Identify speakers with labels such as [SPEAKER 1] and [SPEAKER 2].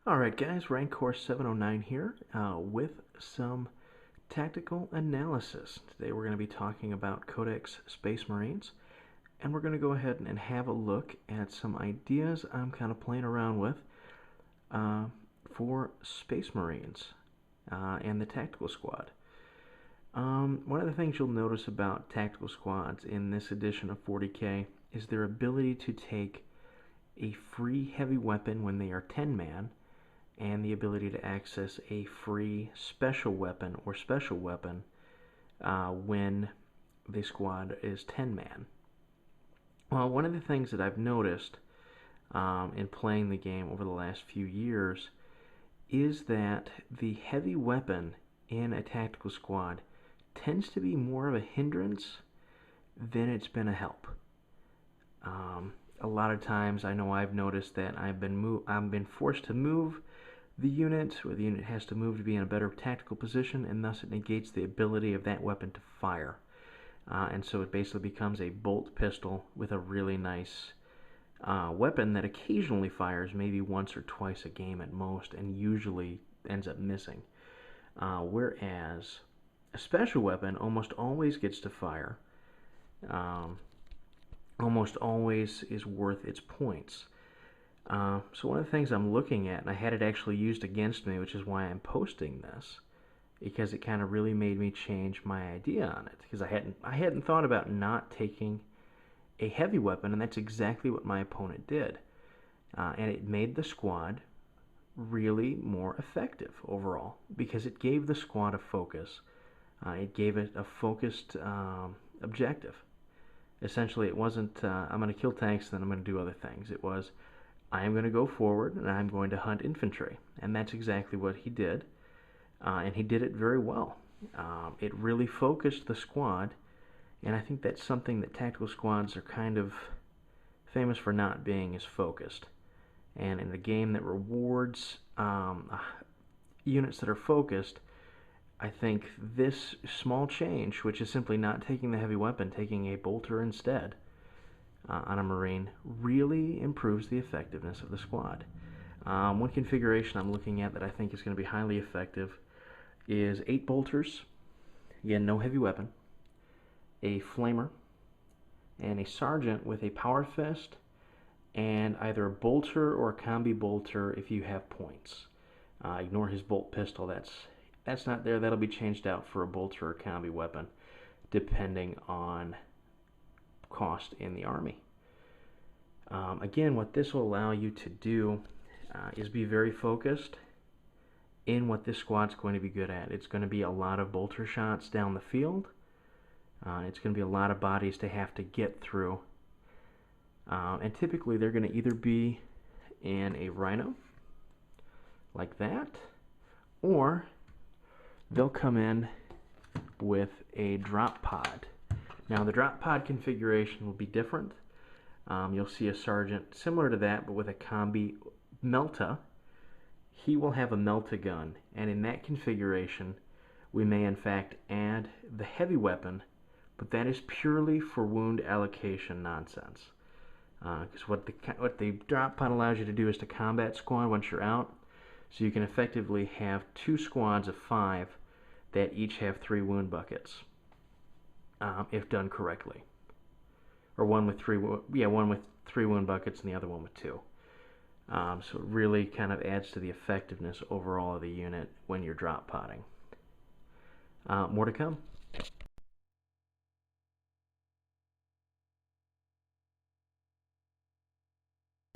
[SPEAKER 1] Alright guys, Rancor 709 here with some tactical analysis. Today we're going to be talking about Codex Space Marines, and we're going to go ahead and have a look at some ideas I'm kind of playing around with for Space Marines and the Tactical Squad. One of the things you'll notice about Tactical Squads in this edition of 40K is their ability to take a free heavy weapon when they are 10-man, and the ability to access a free special weapon or special weapon when the squad is 10-man. Well, one of the things that I've noticed in playing the game over the last few years is that the heavy weapon in a tactical squad tends to be more of a hindrance than it's been a help. A lot of times I know I've noticed that I've been forced to move the unit, or the unit has to move to be in a better tactical position, and thus it negates the ability of that weapon to fire. And so it basically becomes a bolt pistol with a really nice weapon that occasionally fires, maybe once or twice a game at most, and usually ends up missing. Whereas a special weapon almost always gets to fire, almost always is worth its points. So one of the things I'm looking at, and I had it actually used against me, which is why I'm posting this, because it kind of really made me change my idea on it, because I hadn't thought about not taking a heavy weapon, and that's exactly what my opponent did. And it made the squad really more effective overall, because it gave the squad a focus. It gave it a focused objective. Essentially, it wasn't, I'm going to kill tanks, then I'm going to do other things. It was, I am going to go forward and I'm going to hunt infantry. And that's exactly what he did. And he did it very well. It really focused the squad. And I think that's something that tactical squads are kind of famous for not being, is focused. And in a game that rewards units that are focused, I think this small change, which is simply not taking the heavy weapon, taking a bolter instead, on a Marine, really improves the effectiveness of the squad. One configuration I'm looking at that I think is going to be highly effective is 8 bolters, again no heavy weapon, a flamer, and a sergeant with a power fist, and either a bolter or a combi bolter if you have points. Ignore his bolt pistol, that's not there. That'll be changed out for a bolter or combi weapon depending on cost in the army. Again, what this will allow you to do is be very focused in what this squad's going to be good at. It's going to be a lot of bolter shots down the field. It's going to be a lot of bodies to have to get through. And typically they're going to either be in a Rhino, like that, or they'll come in with a drop pod. Now the drop pod configuration will be different. You'll see a sergeant similar to that, but with a combi Melta. He will have a Melta gun, and in that configuration we may in fact add the heavy weapon, but that is purely for wound allocation nonsense. Because what the drop pod allows you to do is to combat squad once you're out, so you can effectively have 2 squads of 5 that each have 3 wound buckets. If done correctly, or one with 3 wound buckets and the other one with 2. So it really kind of adds to the effectiveness overall of the unit when you're drop podding. More to come.